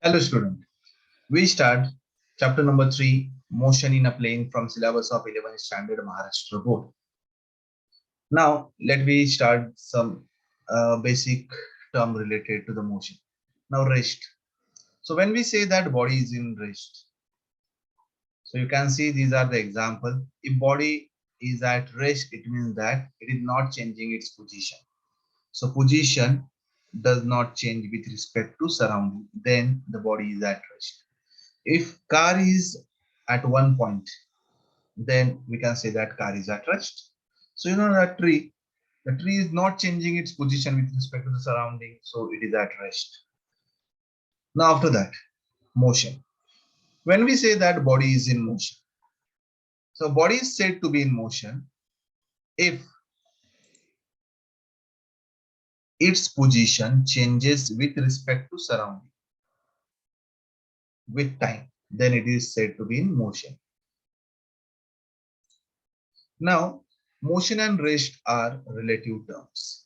Hello student, we start chapter number 3, motion in a plane from syllabus of 11th standard Maharashtra board. Now let me start some basic term related to the motion. Now rest. So when we say that body is in rest, so you can see these are the example. If body is at rest, it means that it is not changing its position. So position does not change with respect to surrounding, then the body is at rest. If car is at one point, then we can say that car is at rest. So you know that the tree is not changing its position with respect to the surrounding, so it is at rest. Now after that, motion. When we say that body is in motion, so body is said to be in motion if its position changes with respect to surrounding with time, then it is said to be in motion. Now, motion and rest are relative terms.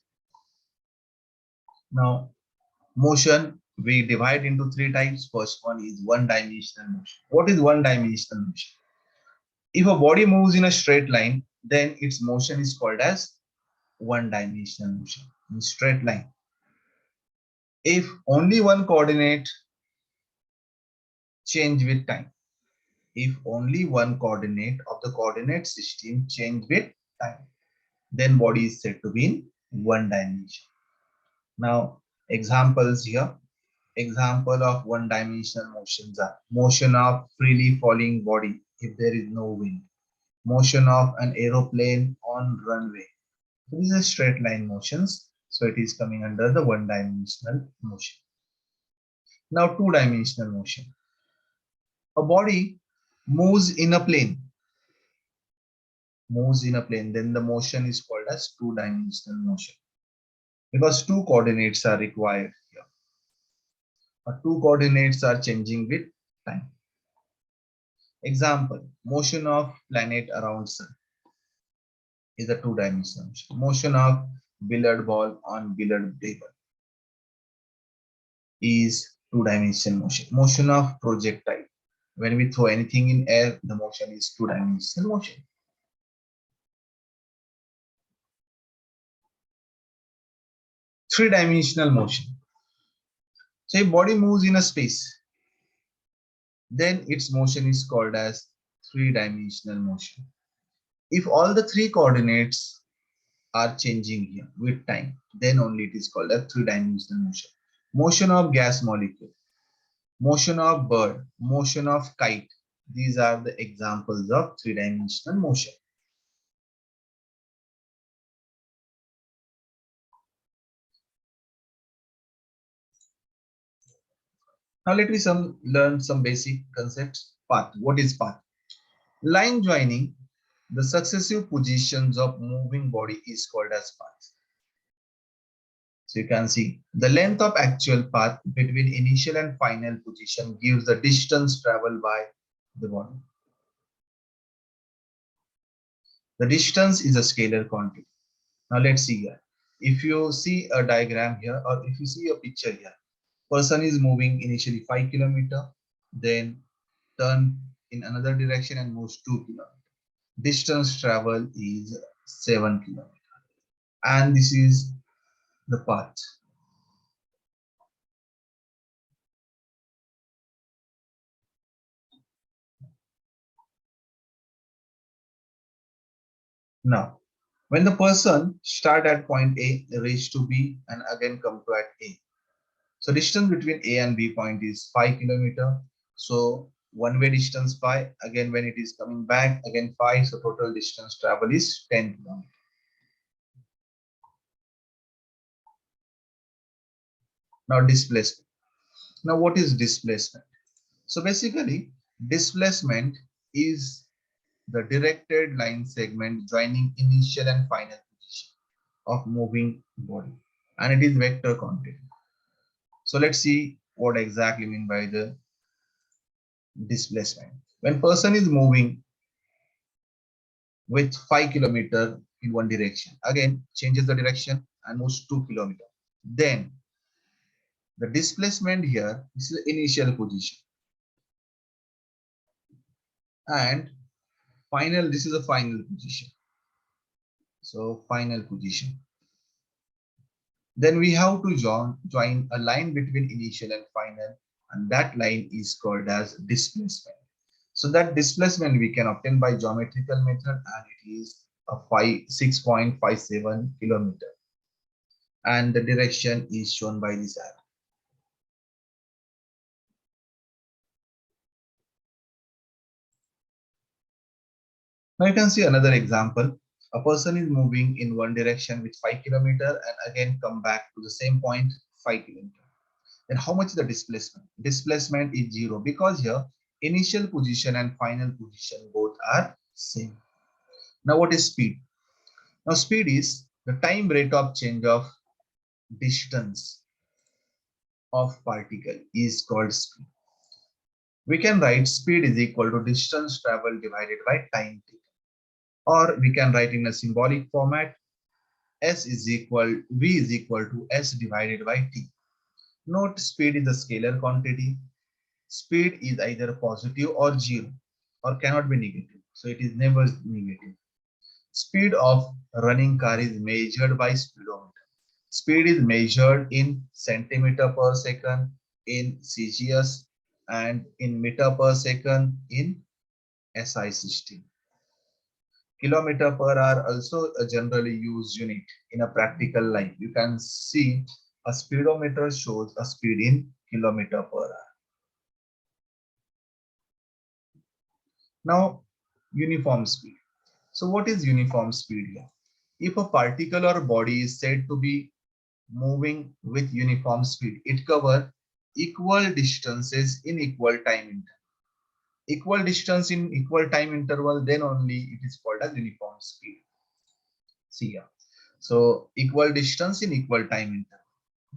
Now, motion we divide into three types. First one is one dimensional motion. What is one dimensional motion? If a body moves in a straight line, then its motion is called as one dimensional motion in straight line. If only one coordinate change with time, if only one coordinate of the coordinate system change with time, then body is said to be in one dimension. Now, examples here. Example of one dimensional motions are motion of freely falling body if there is no wind, motion of an aeroplane on runway. So these are straight line motions, so it is coming under the one dimensional motion. Now two dimensional motion. A body moves in a plane, then the motion is called as two dimensional motion because two coordinates are required here. Two coordinates are changing with time. Example, motion of planet around sun is a two-dimensional motion. Motion of billiard ball on billiard table is two-dimensional motion. Motion of projectile. When we throw anything in air, the motion is two-dimensional motion. Three-dimensional motion. So if body moves in a space, then its motion is called as three-dimensional motion. If all the three coordinates are changing here with time, then only it is called a three-dimensional motion. Motion of gas molecule, motion of bird, motion of kite. These are the examples of three-dimensional motion. Now let me learn some basic concepts. Path. What is path? Line joining the successive positions of moving body is called as path. So you can see the length of actual path between initial and final position gives the distance traveled by the body. The distance is a scalar quantity. Now let's see here. If you see a diagram here or if you see a picture here, person is moving initially 5 kilometer, then turn in another direction and moves 2 kilometer. Distance travel is 7 kilometer. And this is the path. Now, when the person start at point A, reach to B and again come to at A. So distance between A and B point is 5 kilometer. So one way distance 5, again when it is coming back again 5, so total distance travel is 10 kilometers. Now displacement. Now what is displacement? So basically displacement is the directed line segment joining initial and final position of moving body, and it is vector quantity. So let's see what exactly mean by the displacement. When person is moving with 5 kilometer in one direction, again changes the direction and moves 2 kilometer, then The displacement here, this is the initial position, and final, this is a final position. So final position. Then we have to join a line between initial and final, and that line is called as displacement. So that displacement we can obtain by geometrical method, and it is a 6.57 kilometer, and the direction is shown by this arrow. Now you can see another example. A person is moving in one direction with 5 kilometer and again come back to the same point 5 kilometer. Then how much is the displacement? Displacement is 0 because here initial position and final position both are same. Now what is speed? Now speed is the time rate of change of distance of particle is called speed. We can write speed is equal to distance traveled divided by time taken. Or we can write in a symbolic format, V is equal to S divided by T. Note speed is a scalar quantity. Speed is either positive or zero or cannot be negative. So it is never negative. Speed of running car is measured by speedometer. Speed is measured in centimeter per second, in CGS, and in meter per second in SI system. Kilometer per hour also a generally used unit in a practical life. You can see a speedometer shows a speed in kilometer per hour. Now, uniform speed. So what is uniform speed here? If a particle or body is said to be moving with uniform speed, it covers equal distances in equal time interval. Equal distance in equal time interval, then only it is called as uniform speed. See here. So equal distance in equal time interval,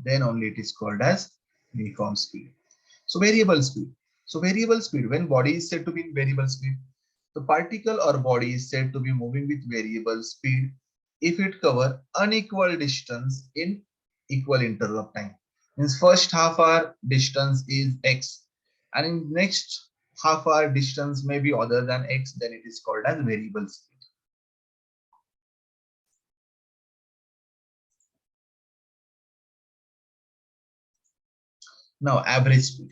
then only it is called as uniform speed. So variable speed. So variable speed, when body is said to be in variable speed, the particle or body is said to be moving with variable speed if it cover unequal distance in equal interval of time. Means first half hour distance is x, and in next half hour distance may be other than x, then it is called as variable speed. Now average speed.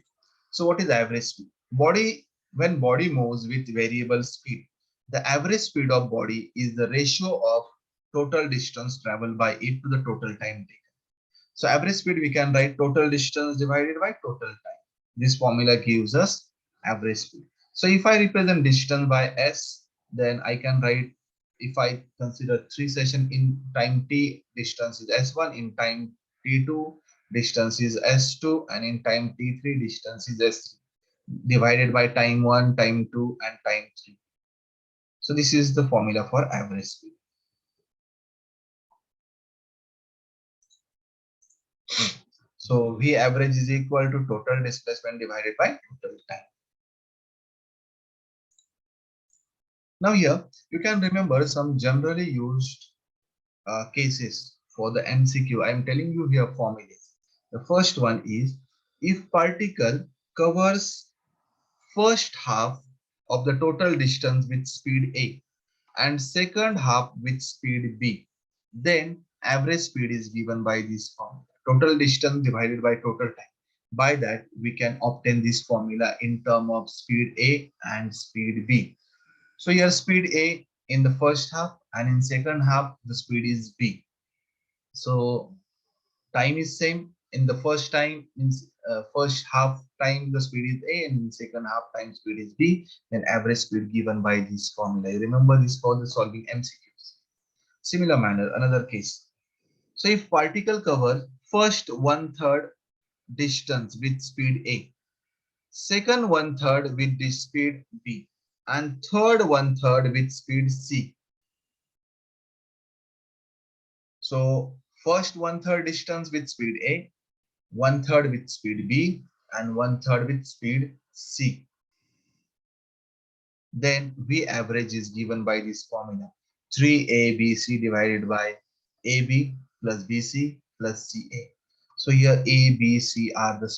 So what is average speed? When body moves with variable speed, the average speed of body is the ratio of total distance traveled by it to the total time taken. So average speed we can write total distance divided by total time. This formula gives us average speed. So if I represent distance by s, then I can write, if I consider 3 sessions in time t, distance is s1, in time t2 distance is s2, and in time t3 distance is s3, divided by time 1, time 2, and time 3. So this is the formula for average speed. So V average is equal to total displacement divided by total time. Now here you can remember some generally used cases for the MCQ. I am telling you here formulas. The first one is, if particle covers first half of the total distance with speed A and second half with speed B, then average speed is given by this formula. Total distance divided by total time. By that, we can obtain this formula in terms of speed A and speed B. So here speed A in the first half, and in second half the speed is B. So time is same. In the first time, means first half time the speed is A, and in second half time speed is B. Then average speed given by this formula. Remember this for the solving MCQs. Similar manner, another case. So if particle cover first 1/3 distance with speed A, second 1/3 with the speed B, and third 1/3 with speed C. So first 1/3 distance with speed A, 1/3 with speed B, and 1/3 with speed C. Then V average is given by this formula, 3ABC divided by AB plus BC plus CA. So here A, B, C are the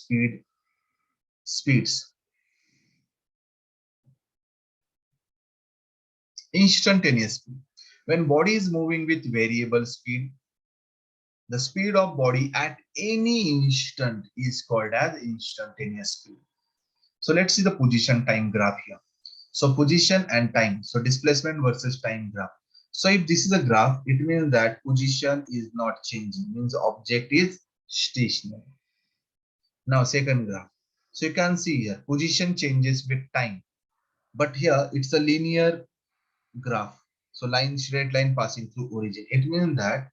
speeds. Instantaneous speed. When body is moving with variable speed, the speed of body at any instant is called as instantaneous speed. So let's see the position time graph here. So position and time. So displacement versus time graph. So if this is a graph, it means that position is not changing, means object is stationary. Now second graph. So you can see here position changes with time, but here it's a linear graph. So line, straight line passing through origin. It means that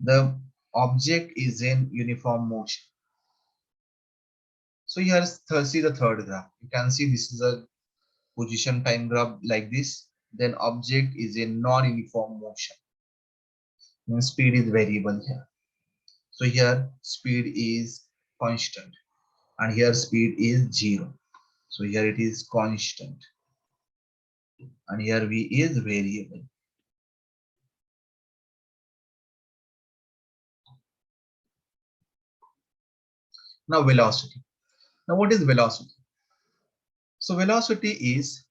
the object is in uniform motion. So here see the third graph. You can see this is a position time graph like this. Then object is in non-uniform motion. Means speed is variable here. So here speed is constant and here speed is 0. So here it is constant and here V is variable. Now velocity. Now what is velocity? So velocity is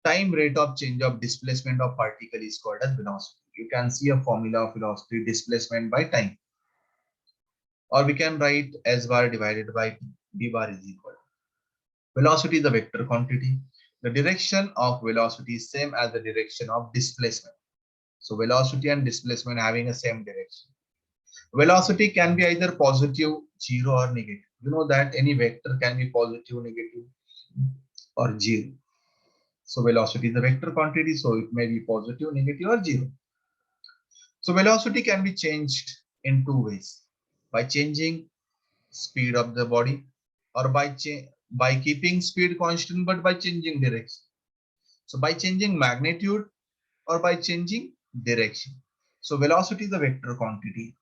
time rate of change of displacement of particle is called as velocity. You can see a formula of velocity, displacement by time, or we can write s bar divided by t. B bar is equal. Velocity is a vector quantity. The direction of velocity is same as the direction of displacement. So velocity and displacement having a same direction. Velocity can be either positive, 0 or negative. You know that any vector can be positive, negative or 0. So velocity is a vector quantity, so it may be positive, negative or 0. So velocity can be changed in two ways: by changing speed of the body, or by keeping speed constant but by changing direction. So by changing magnitude or by changing direction. So velocity is a vector quantity.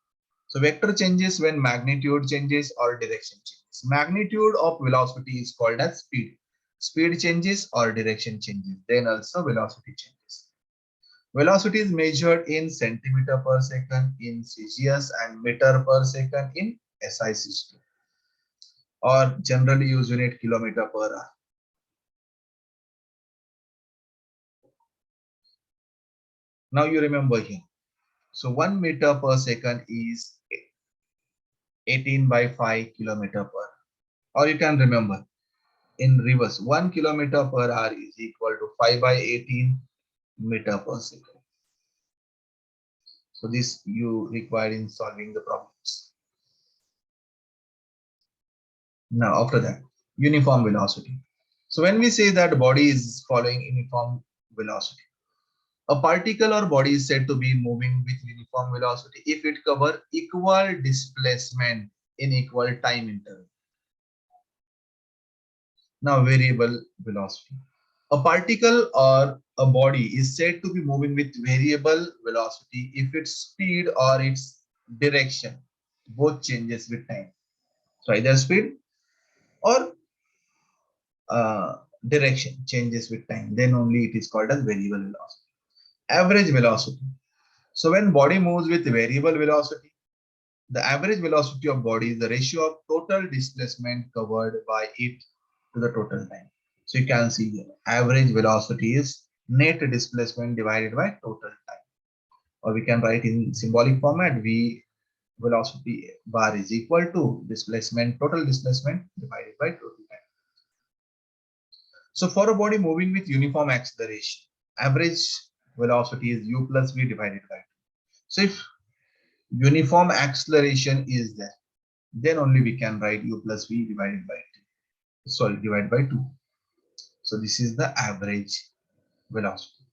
So vector changes when magnitude changes or direction changes. Magnitude of velocity is called as speed. Speed changes or direction changes, then also velocity changes. Velocity is measured in centimeter per second in CGS and meter per second in SI system, or generally use unit kilometer per hour. Now you remember here. So 1 meter per second is 18 by 5 kilometer per hour. Or you can remember in reverse, 1 kilometer per hour is equal to 5 by 18 meter per second. So this you require in solving the problems. Now after that, uniform velocity. So when we say that body is following uniform velocity, a particle or body is said to be moving with uniform velocity if it covers equal displacement in equal time interval. Now variable velocity. A particle or a body is said to be moving with variable velocity if its speed or its direction both changes with time. So either speed or direction changes with time, then only it is called as variable velocity. Average velocity. So when body moves with variable velocity, the average velocity of body is the ratio of total displacement covered by it to the total time. So you can see here, average velocity is net displacement divided by total time. Or we can write in symbolic format, V velocity bar is equal to displacement, total displacement divided by total time. So for a body moving with uniform acceleration, average velocity is u plus v divided by 2. So if uniform acceleration is there, then only we can write u plus v divided by 2. Sorry, divided by 2. So this is the average velocity.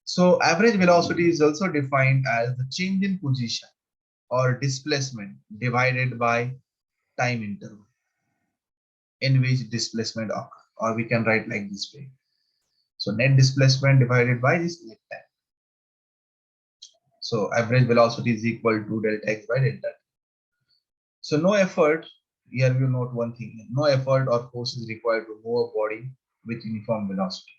So average velocity is also defined as the change in position or displacement divided by time interval in which displacement occurs, or we can write like this way. So net displacement divided by this net time. So average velocity is equal to delta x by delta t. So no effort, here you note one thing, no effort or force is required to move a body with uniform velocity.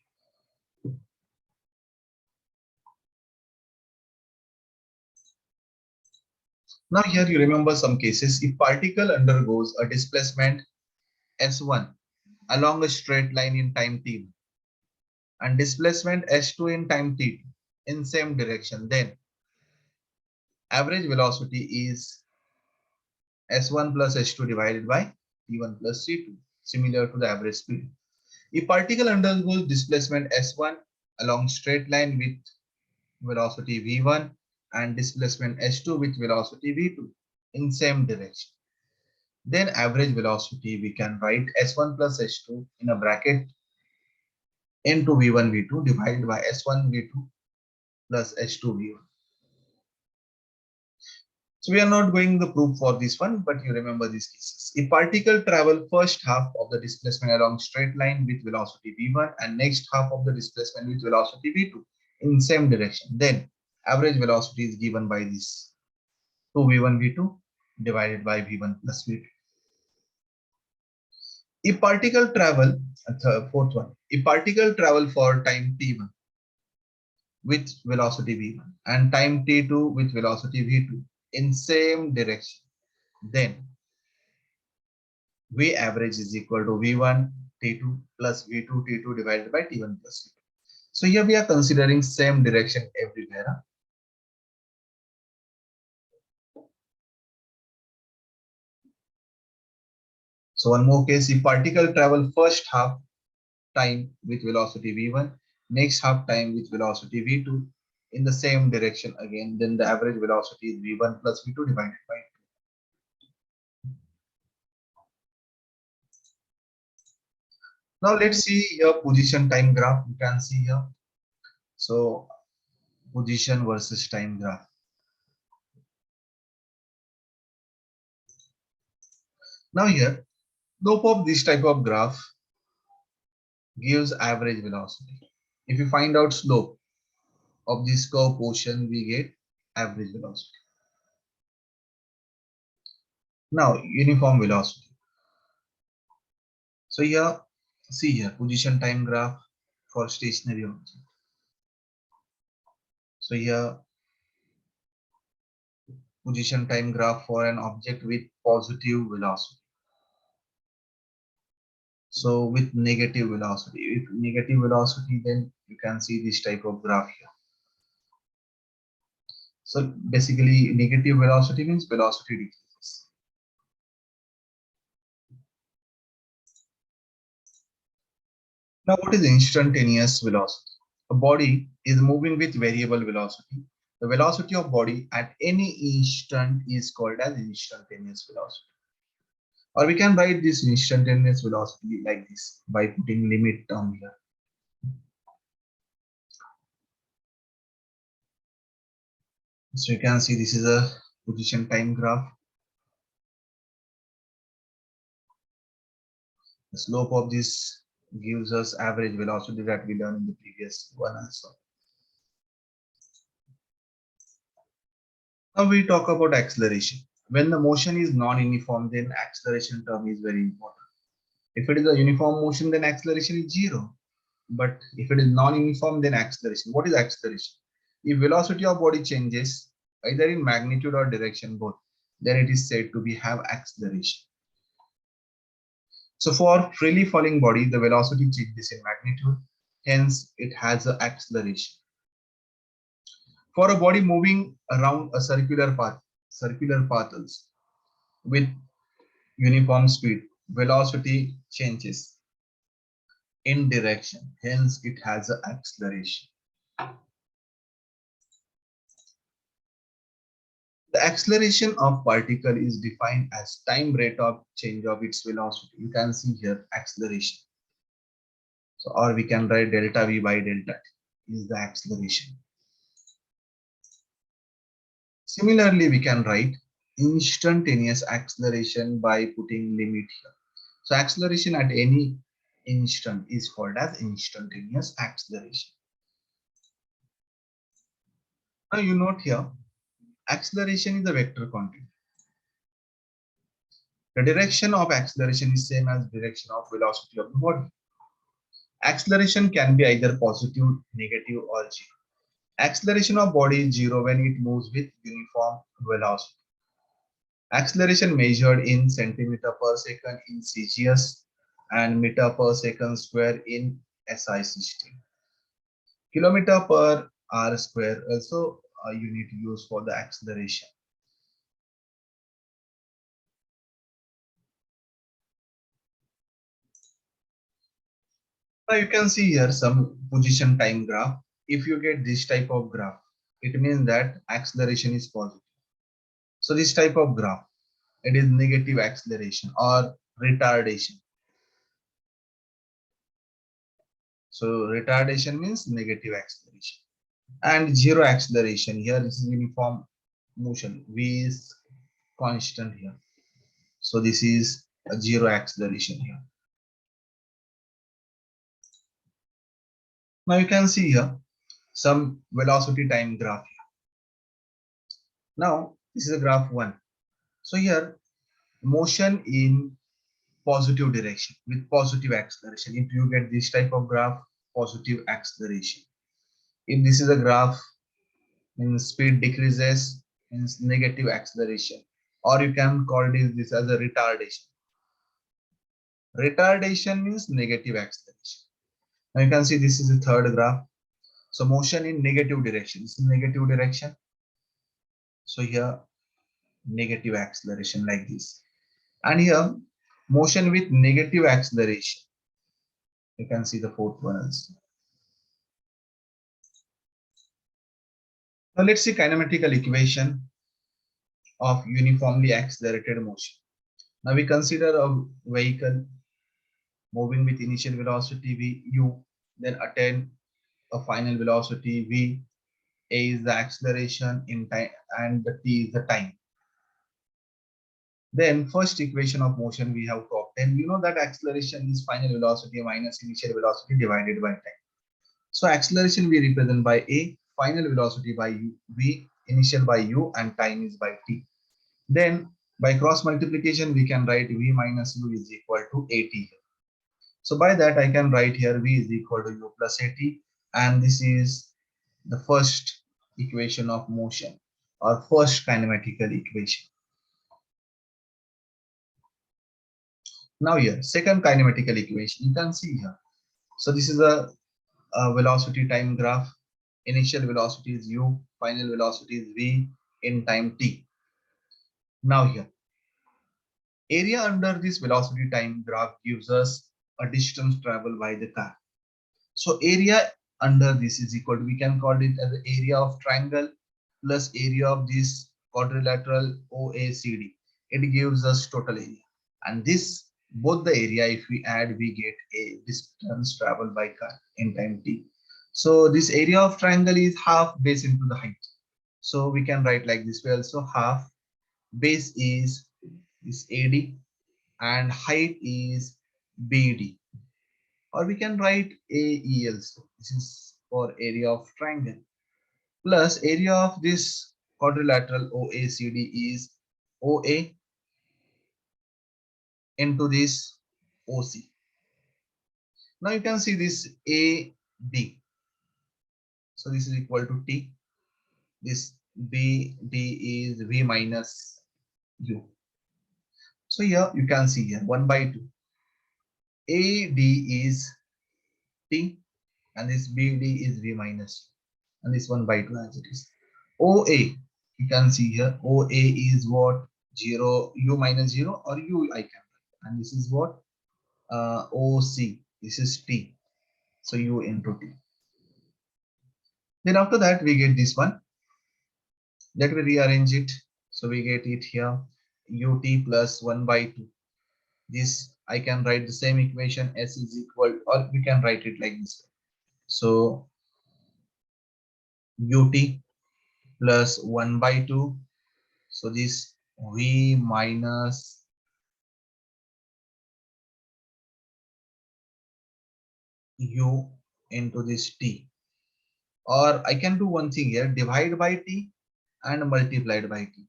Now here you remember some cases. If particle undergoes a displacement s1 along a straight line in time t and displacement s2 in time t in same direction, then average velocity is s1 plus s2 divided by t1 plus t2, similar to the average speed. If particle undergoes displacement s1 along straight line with velocity v1 and displacement s2 with velocity v2 in same direction, then average velocity we can write s1 plus s2 in a bracket into v1 v2 divided by s1 v2 plus s2 v1. So we are not going the proof for this one, but you remember these cases. If particle travel first half of the displacement along straight line with velocity v1 and next half of the displacement with velocity v2 in same direction, then average velocity is given by this 2v1 v2 divided by v1 plus v2. If particle travel, fourth one, if particle travel for time t1 with velocity v1 and time t2 with velocity v2 in same direction, then V average is equal to V1 T2 plus V2 T2 divided by T1 plus T2. So here we are considering same direction everywhere. So one more case, if particle travel first half time with velocity V1, next half time with velocity V2 in the same direction again, then the average velocity is V1 plus V2 divided by 2. Now let's see here position time graph. You can see here. So position versus time graph. Now here, slope of this type of graph gives average velocity. If you find out slope of this curve portion, we get average velocity. Now uniform velocity. So here, see here, position time graph for stationary object. So here, position time graph for an object with positive velocity. So with negative velocity, if negative velocity, then you can see this type of graph here. So basically negative velocity means velocity decreases. Now what is instantaneous velocity? A body is moving with variable velocity. The velocity of body at any instant is called as instantaneous velocity. Or we can write this instantaneous velocity like this by putting limit term here. So you can see this is a position time graph. The slope of this gives us average velocity that we learned in the previous one also. Now we talk about acceleration. When the motion is non-uniform, then acceleration term is very important. If it is a uniform motion, then acceleration is zero. But if it is non-uniform, then acceleration. What is acceleration? If velocity of body changes either in magnitude or direction both, then it is said to be have acceleration. So for freely falling body, the velocity changes in magnitude, hence it has an acceleration. For a body moving around a circular path also, with uniform speed, velocity changes in direction, hence it has an acceleration. The acceleration of particle is defined as time rate of change of its velocity. You can see here acceleration. So, or we can write delta v by delta t is the acceleration. Similarly, we can write instantaneous acceleration by putting limit here. So acceleration at any instant is called as instantaneous acceleration. Now you note here, acceleration is a vector quantity. The direction of acceleration is same as direction of velocity of the body. Acceleration can be either positive, negative, or zero. Acceleration of body is zero when it moves with uniform velocity. Acceleration measured in centimeter per second in CGS and meter per second square in SI system. Kilometer per hour square also a unit used for the acceleration. Now you can see here some position time graph. If you get this type of graph, it means that acceleration is positive. So this type of graph, it is negative acceleration or retardation. So retardation means negative acceleration. And zero acceleration, here this is uniform motion. V is constant here. So this is a zero acceleration here. Now you can see here some velocity time graph. Now this is a graph one. So here motion in positive direction with positive acceleration. If you get this type of graph, positive acceleration. If this is a graph, means speed decreases, means negative acceleration. Or you can call this as a retardation. Retardation means negative acceleration. Now you can see this is the third graph. So motion in negative direction. This is negative direction. So here negative acceleration like this. And here motion with negative acceleration. You can see the fourth one also. Now let's see kinematical equation of uniformly accelerated motion. Now we consider a vehicle moving with initial velocity v u, then attain a final velocity v. A is the acceleration in time and the t is the time. Then first equation of motion we have to obtain. You know that acceleration is final velocity minus initial velocity divided by time. So acceleration we represent by a, final velocity by u, v, initial by u, and time is by t. Then by cross multiplication we can write v minus u is equal to at. So by that I can write here v is equal to u plus at, and this is the first equation of motion or first kinematical equation. Now here second kinematical equation you can see here. So this is a velocity time graph. Initial velocity is u, final velocity is v in time t. Now here area under this velocity time graph gives us a distance traveled by the car. So area under this is equal to, we can call it as the area of triangle plus area of this quadrilateral OACD. It gives us total area. And this, both the area, if we add, we get a distance traveled by car in time t. So this area of triangle is half base into the height. So we can write like this way also, half base is AD and height is BD. Or we can write AE also. This is for area of triangle. Plus area of this quadrilateral OACD is OA into this OC. Now you can see this AD. So this is equal to T. This BD is V minus U. So here you can see here 1 by 2. AD is T and this BD is V minus U. And this 1 by 2 as it is. OA, you can see here, OA is what? 0, U minus 0 or U I can. And this is what? OC, this is T. So U into T. Then after that, we get this one. Let me rearrange it. So we get it here, ut plus 1 by 2. This I can write the same equation, S is equal, or we can write it like this. So ut plus 1 by 2. So this V minus U into this T. Or I can do one thing here, divide by T and multiplied by T.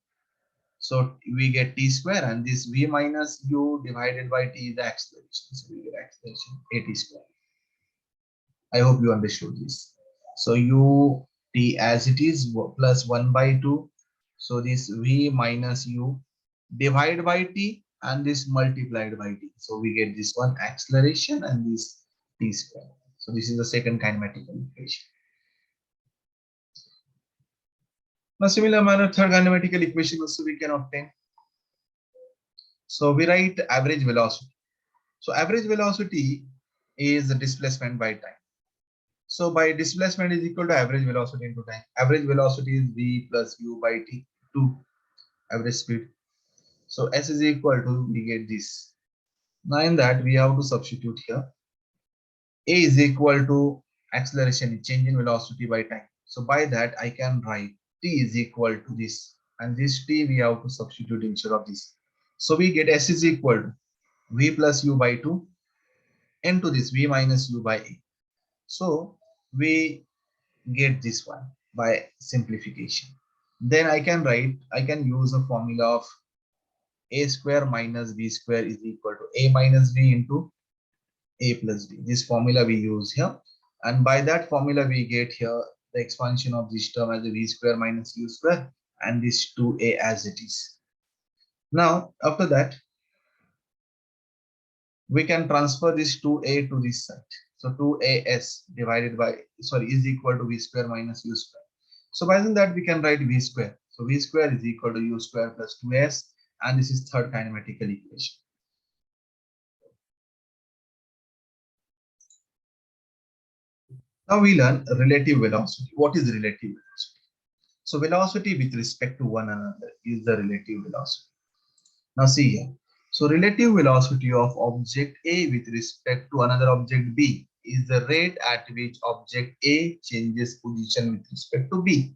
So we get T square and this V minus U divided by T is the acceleration. So we get acceleration AT square. I hope you understood this. So U T as it is plus 1 by 2. So this V minus U divide by t, and this multiplied by t. So we get this one acceleration and this t square. So this is the second kinematical equation. Now similar manner, third kinematical equation also we can obtain. So we write average velocity. So average velocity is the displacement by time. So by displacement is equal to average velocity into time. Average velocity is v plus u by t, 2 average speed. So s is equal to, we get this. Now in that we have to substitute here. A is equal to acceleration, change in velocity by time. So by that I can write t is equal to this, and this t we have to substitute instead of this. So we get s is equal to v plus u by 2 into this v minus u by a. So we get this one by simplification. Then I can use a formula of a square minus b square is equal to a minus b into a plus b. This formula we use here, and by that formula we get here the expansion of this term as a v square minus u square, and this 2a as it is. Now after that we can transfer this 2a to this side. So 2as divided by, sorry, is equal to v square minus u square. So by that we can write v square. So v square is equal to u square plus 2s, and this is third kinematical equation. Now we learn relative velocity. What is relative velocity? So velocity with respect to one another is the relative velocity. Now see here. So relative velocity of object A with respect to another object B is the rate at which object A changes position with respect to B.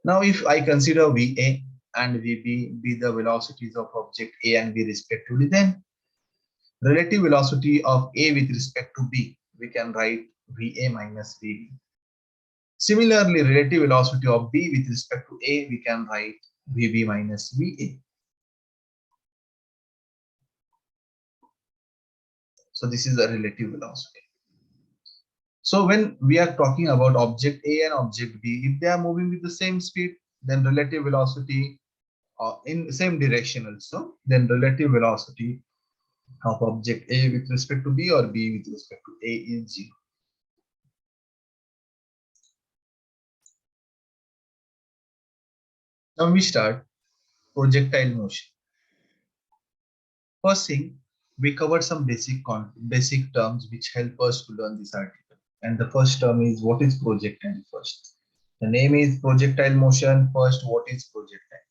Now if I consider VA and VB be the velocities of object A and B respectively, then relative velocity of A with respect to B, we can write VA minus VB. Similarly, relative velocity of B with respect to A, we can write VB minus VA. So this is the relative velocity. So when we are talking about object A and object B, if they are moving with the same speed, then relative velocity in the same direction also, then relative velocity of object A with respect to B or B with respect to A is 0. Now we start projectile motion. First thing, we covered some basic terms which help us to learn this article. And the first term is what is projectile first. The name is projectile motion. First, what is projectile?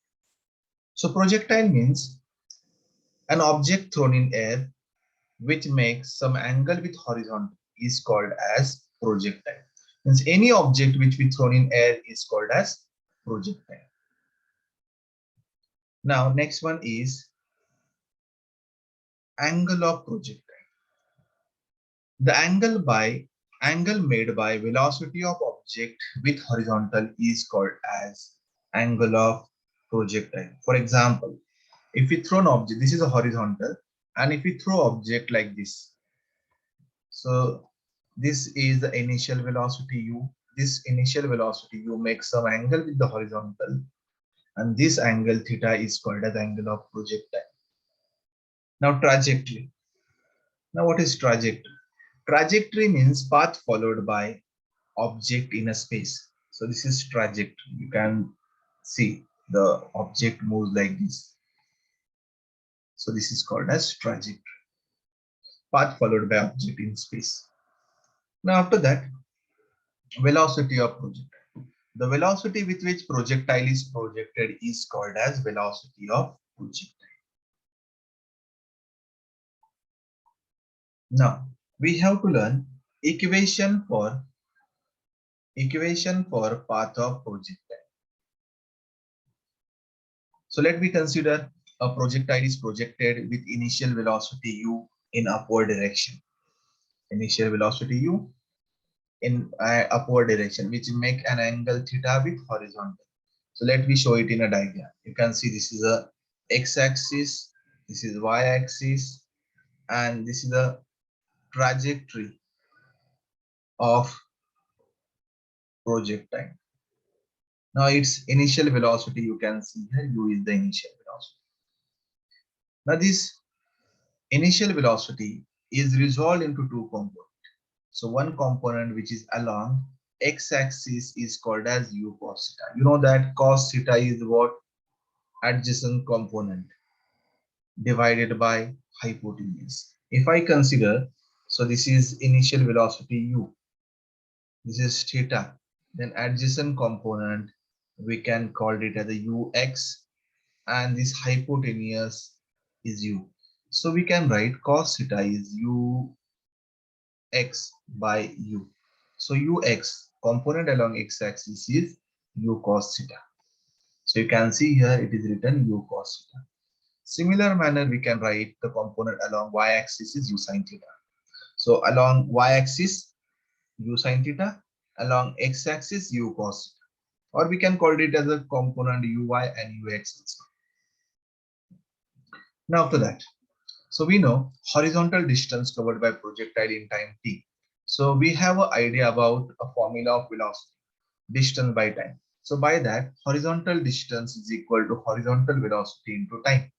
So projectile means an object thrown in air which makes some angle with horizontal is called as projectile. Means any object which we thrown in air is called as projectile. Now next one is angle of projectile. The angle made by velocity of object with horizontal is called as angle of projectile. For example, if we throw an object, this is a horizontal, and if we throw object like this, so this is the initial velocity u. This initial velocity u makes some angle with the horizontal, and this angle theta is called as angle of projectile. Now trajectory. Now what is trajectory? Trajectory means path followed by object in a space. So this is trajectory. You can see the object moves like this. So this is called as trajectory. Path followed by object in space. Now after that, velocity of projectile. The velocity with which projectile is projected is called as velocity of projectile. Now we have to learn equation for path of projectile. So let me consider a projectile is projected with initial velocity u in upward direction. Initial velocity u in upward direction, which make an angle theta with horizontal. So let me show it in a diagram. You can see this is a x-axis, this is y-axis, and this is the trajectory of projectile. Now its initial velocity you can see here, u is the initial velocity. Now this initial velocity is resolved into two components. So one component which is along x-axis is called as u cos theta. You know that cos theta is what? Adjacent component divided by hypotenuse. If I consider, so this is initial velocity u, this is theta, then adjacent component we can call it as a ux, and this hypotenuse is u. So we can write cos theta is ux by u. So ux component along x-axis is u cos theta. So you can see here it is written u cos theta. Similar manner we can write the component along y-axis is u sin theta. So along y-axis u sin theta, along x-axis u cos theta. Or we can call it as a component uy and ux also. Now after that, so we know horizontal distance covered by projectile in time t. So we have an idea about a formula of velocity, distance by time. So by that, horizontal distance is equal to horizontal velocity into time.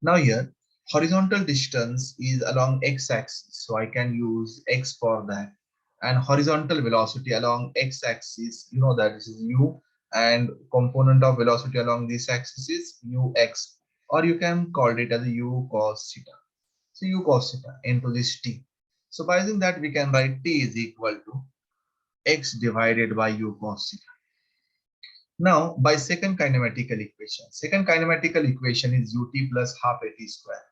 Now here, horizontal distance is along x-axis. So I can use x for that. And horizontal velocity along x-axis, you know that this is u, and component of velocity along this axis is ux, or you can call it as u cos theta. So u cos theta into this t. So by using that, we can write t is equal to x divided by u cos theta. Now, by second kinematical equation is ut plus half at square.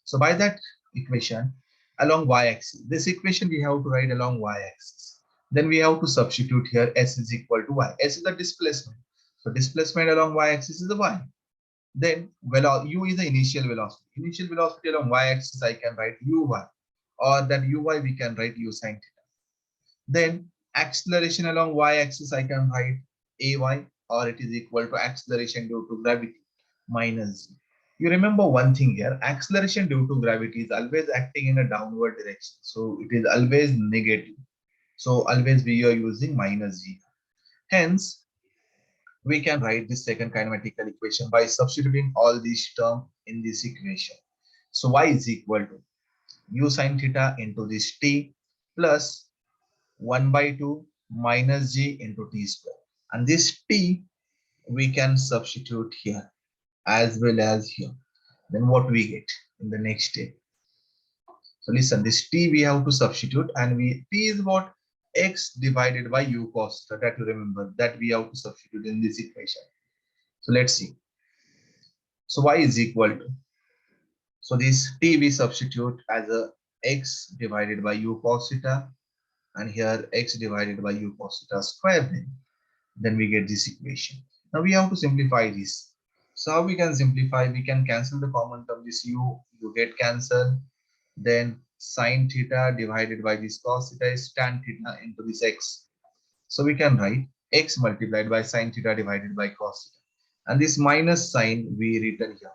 So by that equation, along y-axis, this equation we have to write along y-axis. Then we have to substitute here s is equal to y. S is the displacement. So displacement along y-axis is the y. Then u is the initial velocity. Initial velocity along y-axis I can write uy, or that uy we can write u sin theta. Then acceleration along y-axis I can write ay, or it is equal to acceleration due to gravity minus g. You remember one thing here, acceleration due to gravity is always acting in a downward direction. So it is always negative. So always we are using minus g. Hence, we can write this second kinematical equation by substituting all these terms in this equation. So y is equal to u sin theta into this t plus 1 by 2 minus g into t square. And this t we can substitute here as well as here. Then what we get in the next step? So listen, this t we have to substitute, and t is what? X divided by u cos theta, that you remember, that we have to substitute in this equation. So let's see. So y is equal to, so this t we substitute as a x divided by u cos theta, and here x divided by u cos theta square, then we get this equation. Now we have to simplify this. So how we can simplify? We can cancel the common term, this u get cancelled. Then sine theta divided by this cos theta is tan theta into this x. So we can write x multiplied by sine theta divided by cos theta. And this minus sign we written here.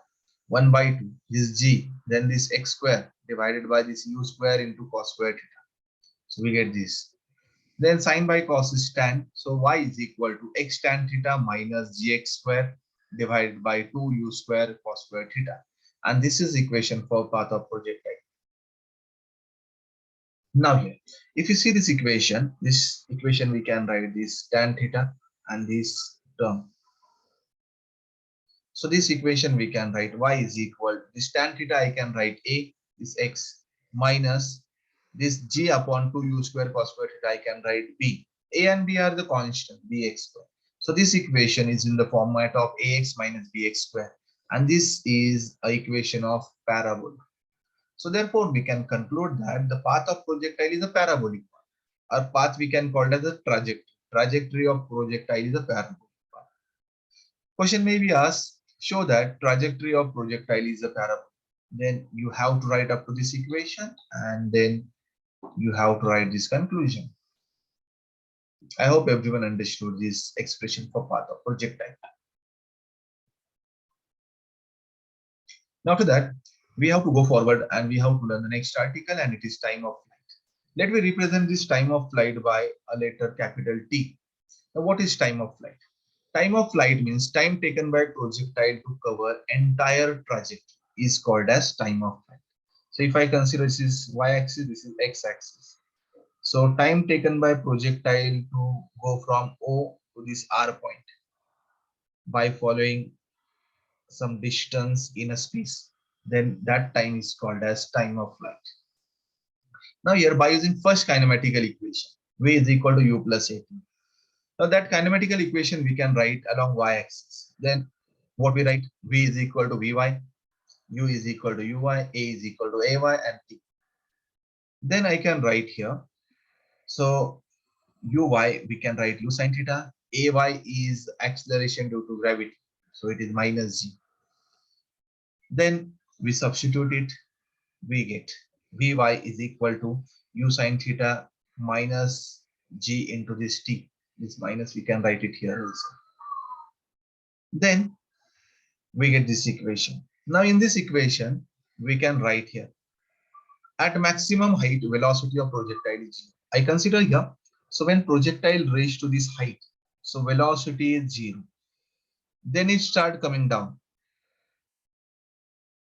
1 by 2, this g, then this x square divided by this u square into cos square theta. So we get this. Then sine by cos is tan. So y is equal to x tan theta minus gx square divided by 2u square cos square theta. And this is equation for path of projectile. Now here, if you see this equation we can write this tan theta and this term. So this equation we can write y is equal to this tan theta I can write a is x minus this g upon 2u square cos square theta I can write b. A and b are the constant bx square. So this equation is in the format of ax minus bx square, and this is a equation of parabola. So therefore we can conclude that the path of projectile is a parabolic path. Our path we can call it as a trajectory. Trajectory of projectile is a parabolic path. Question may be asked, show that trajectory of projectile is a parabola. Then you have to write up to this equation, and then you have to write this conclusion. I hope everyone understood this expression for path of projectile. Now to that, we have to go forward and we have to learn the next article, and it is time of flight. Let me represent this time of flight by a letter capital T. Now what is time of flight? Time of flight means time taken by projectile to cover entire trajectory is called as time of flight. So if I consider this is y-axis, this is x-axis. So time taken by projectile to go from O to this R point by following some distance in a space, then that time is called as time of flight. Now here by using first kinematical equation, V is equal to U plus AT. Now that kinematical equation we can write along y-axis. Then what we write? V is equal to Vy, U is equal to Uy, A is equal to Ay, and T. Then I can write here. So Uy, we can write U sin theta. Ay is acceleration due to gravity. So it is minus G. Then we substitute it. We get Vy is equal to U sin theta minus G into this T. This minus we can write it here also. Then we get this equation. Now in this equation, we can write here at maximum height velocity of projectile is 0. I consider here. So when projectile reach to this height, so velocity is 0. Then it start coming down.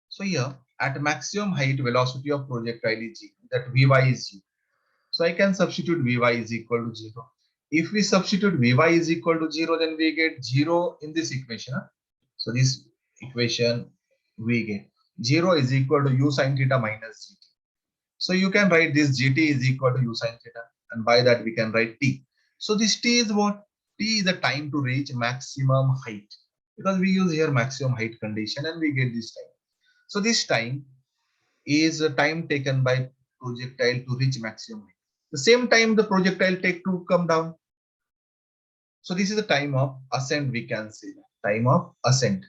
So here at maximum height velocity of projectile is 0. That Vy is 0. So I can substitute Vy is equal to 0. If we substitute Vy is equal to 0, then we get 0 in this equation. So this equation we get 0 is equal to U sin theta minus Gt. So you can write this Gt is equal to U sin theta, and by that we can write T. So this T is what? T is the time to reach maximum height, because we use here maximum height condition and we get this time. So this time is a time taken by projectile to reach maximum height. The same time the projectile take to come down. So this is the time of ascent, we can say that. Time of ascent.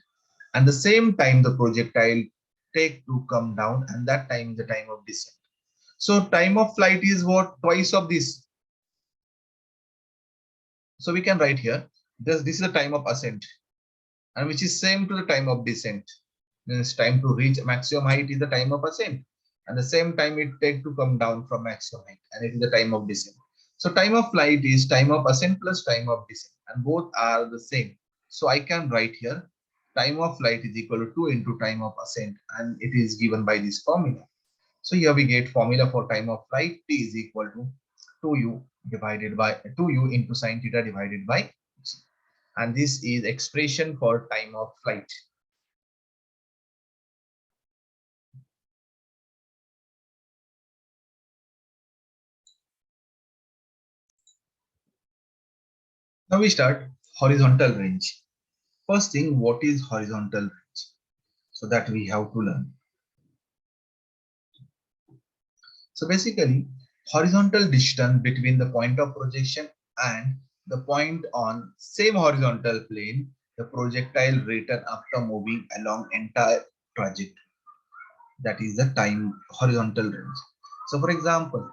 And the same time the projectile take to come down, and that time is the time of descent. So time of flight is what? Twice of this. So we can write here, this is the time of ascent, and which is same to the time of descent. Means time to reach maximum height is the time of ascent, and the same time it take to come down from maximum height, and it is the time of descent. So time of flight is time of ascent plus time of descent, and both are the same. So I can write here time of flight is equal to 2 into time of ascent, and it is given by this formula. So here we get formula for time of flight. T is equal to 2u divided by 2u into sin theta divided by g. And this is expression for time of flight. Now we start horizontal range. First thing, what is horizontal range? So that we have to learn. So basically, horizontal distance between the point of projection and the point on same horizontal plane, the projectile return after moving along entire trajectory. That is the time horizontal range. So for example,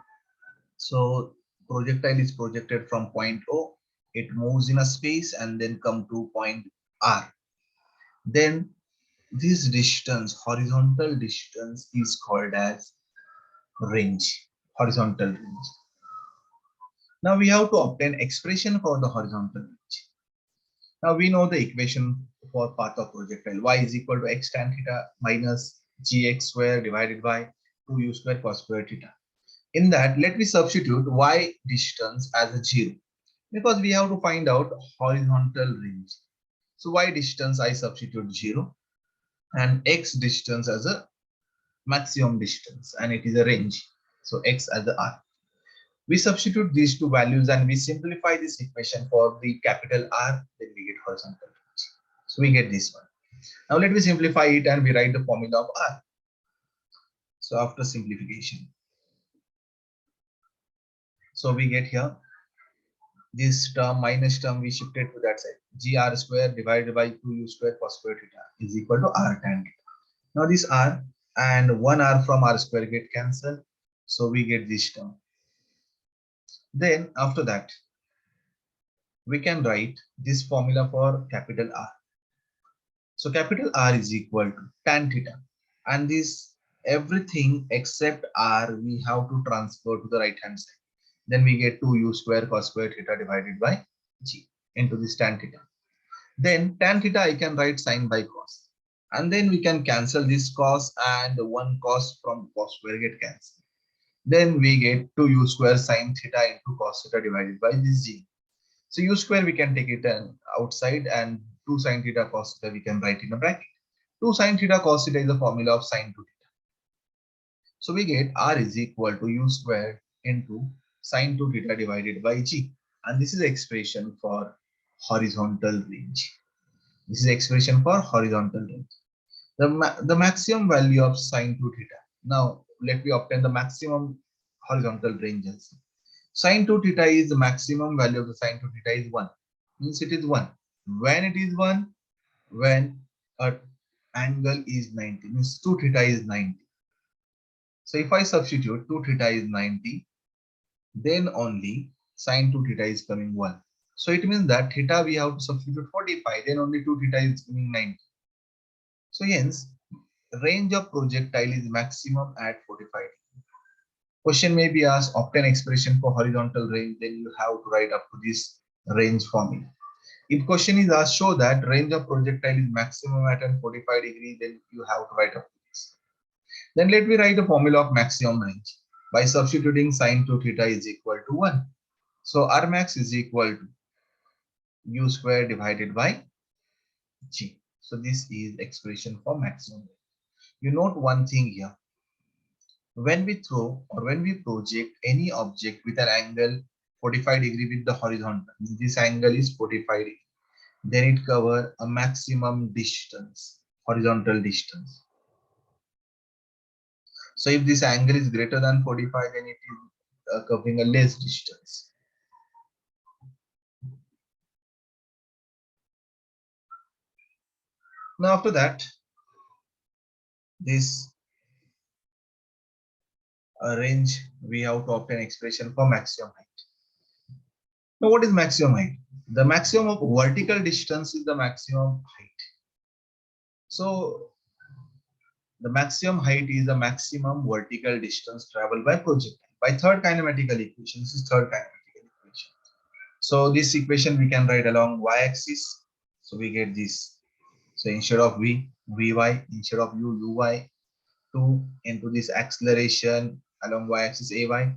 so projectile is projected from point O, it moves in a space and then come to point R. Then this distance, horizontal distance, is called as range, horizontal range. Now we have to obtain expression for the horizontal range. Now we know the equation for path of projectile. Y is equal to x tan theta minus gx square divided by 2u square cos square theta. In that, let me substitute y distance as a 0, because we have to find out horizontal range. So y distance I substitute 0, and x distance as a maximum distance, and it is a range. So x as the r. We substitute these two values and we simplify this equation for the capital R, then we get horizontal range. So we get this one. Now let me simplify it and we write the formula of R. So after simplification, so we get here this term minus term we shifted to that side. Gr square divided by 2u square cos square theta is equal to r tan theta. Now this r and 1 r from r square get cancelled. So we get this term. Then after that, we can write this formula for capital R. So capital R is equal to tan theta, and this everything except R we have to transfer to the right hand side. Then we get 2u square cos square theta divided by g into this tan theta. Then tan theta I can write sine by cos. And then we can cancel this cos and one cos from cos square get cancelled. Then we get 2u square sine theta into cos theta divided by this g. So u square we can take it outside, and 2 sine theta cos theta we can write in a bracket. 2 sine theta cos theta is the formula of sine 2 theta. So we get r is equal to u square into sine 2 theta divided by g. And this is the expression for horizontal range. This is the expression for horizontal range. The maximum value of sine 2 theta. Now let me obtain the maximum horizontal range also. Sine 2 theta is the maximum value of the sine 2 theta is 1. Means it is 1. When it is 1, when a angle is 90, means 2 theta is 90. So if I substitute 2 theta is 90, then only sine 2 theta is coming 1. So it means that theta we have to substitute 45, then only 2 theta is coming 90. So hence, range of projectile is maximum at 45. Question may be asked, obtain expression for horizontal range, then you have to write up to this range formula. If question is asked, show that range of projectile is maximum at an 45 degree, then you have to write up to this. Then let me write the formula of maximum range. By substituting sine 2 theta is equal to 1. So R max is equal to u square divided by g. So this is expression for maximum range. You note one thing here. When we throw or when we project any object with an angle 45 degree with the horizontal, this angle is 45 degree, then it covers a maximum distance, horizontal distance. So if this angle is greater than 45, then it is covering a less distance. Now after that, this range we have to obtain expression for maximum height. Now what is maximum height? The maximum of vertical distance is the maximum height. So the maximum height is the maximum vertical distance traveled by projectile by third kinematical equation. This is third kinematical equation. So this equation we can write along y-axis. So we get this. So instead of v, vy, instead of u, uy, 2 into this acceleration along y-axis ay,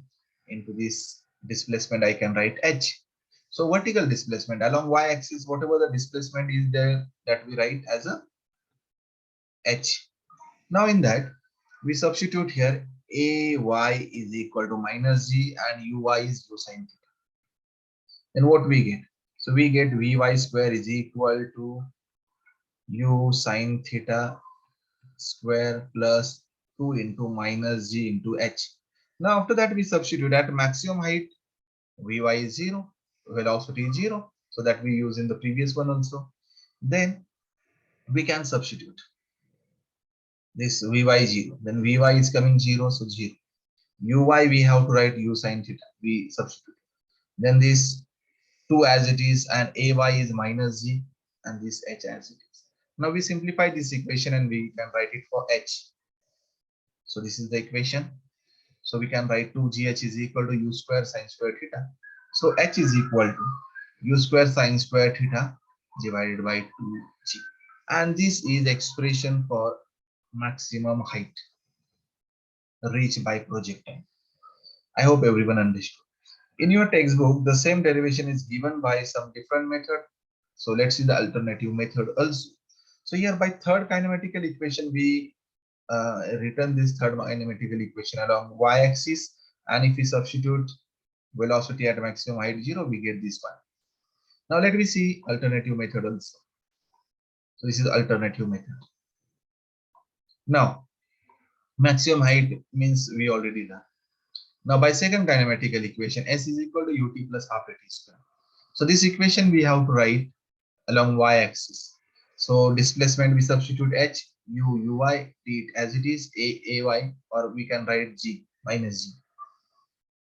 into this displacement I can write h. So vertical displacement along y-axis, whatever the displacement is there, that we write as a h. Now in that, we substitute here ay is equal to minus g and uy is u sine theta. Then what we get? So we get vy square is equal to u sine theta square plus 2 into minus g into h. Now after that we substitute at maximum height, vy is 0, velocity is 0. So that we use in the previous one also. Then we can substitute this vy 0. Then vy is coming 0, so 0. Uy we have to write u sine theta. We substitute. Then this 2 as it is and ay is minus g and this h as it is. Now we simplify this equation and we can write it for h. So this is the equation. So we can write 2gh is equal to u square sine square theta. So h is equal to u square sine square theta divided by 2g. And this is expression for maximum height reached by projectile. I hope everyone understood. In your textbook, the same derivation is given by some different method. So let's see the alternative method also. So here by third kinematical equation, we written this third kinematical equation along y-axis, and if we substitute velocity at maximum height 0, we get this one. Now let me see alternative method also. So this is alternative method. Now maximum height means we already done. Now by second kinematical equation, s is equal to ut plus half at square. So this equation we have to write along y-axis. So displacement we substitute h, u, uy, t as it is, a, ay, or we can write g minus g.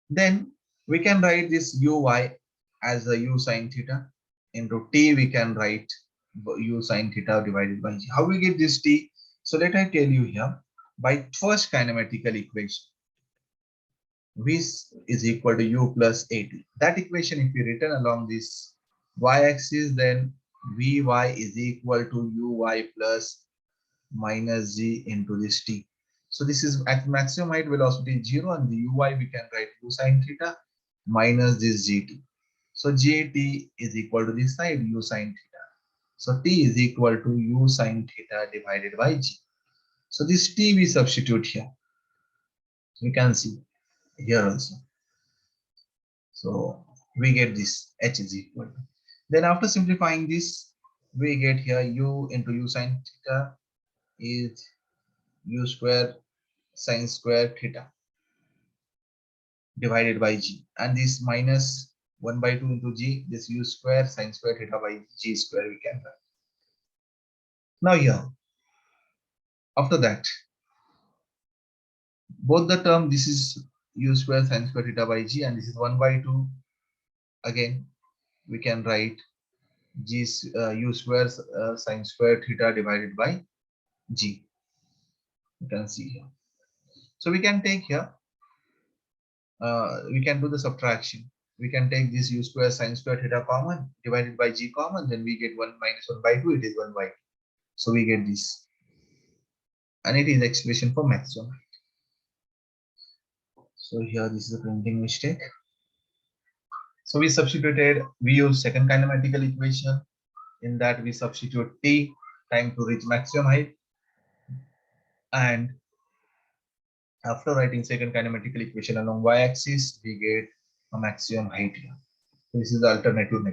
Then we can write this uy as a u sine theta, into t we can write u sine theta divided by g. How we get this t? So let I tell you here, by first kinematical equation, v is equal to u plus at. That equation if we written along this y-axis, then Vy is equal to uy plus minus g into this t. So this is at maximum height velocity 0, and the uy we can write u sine theta minus this gt. So gt is equal to this side u sine theta. So t is equal to u sine theta divided by g. So this t we substitute here. We can see here also. So we get this h is equal to. Then after simplifying this, we get here u into u sine theta is u square sine square theta divided by g, and this minus 1 by 2 into g, this u square sine square theta by g square we can write. Now here, after that, both the term, this is u square sine square theta by g, and this is 1 by 2. Again, we can write g u square sine square theta divided by g. You can see here. So we can take here, we can do the subtraction. We can take this u square sine square theta common divided by g common, then we get 1 minus 1 by 2, it is 1 by 2. So we get this, and it is expression for maximum height. So here this is a printing mistake. So we substituted, we use second kinematical equation. In that we substitute t, time to reach maximum height, and after writing second kinematical equation along y-axis, we get a maximum height here. So this is the alternative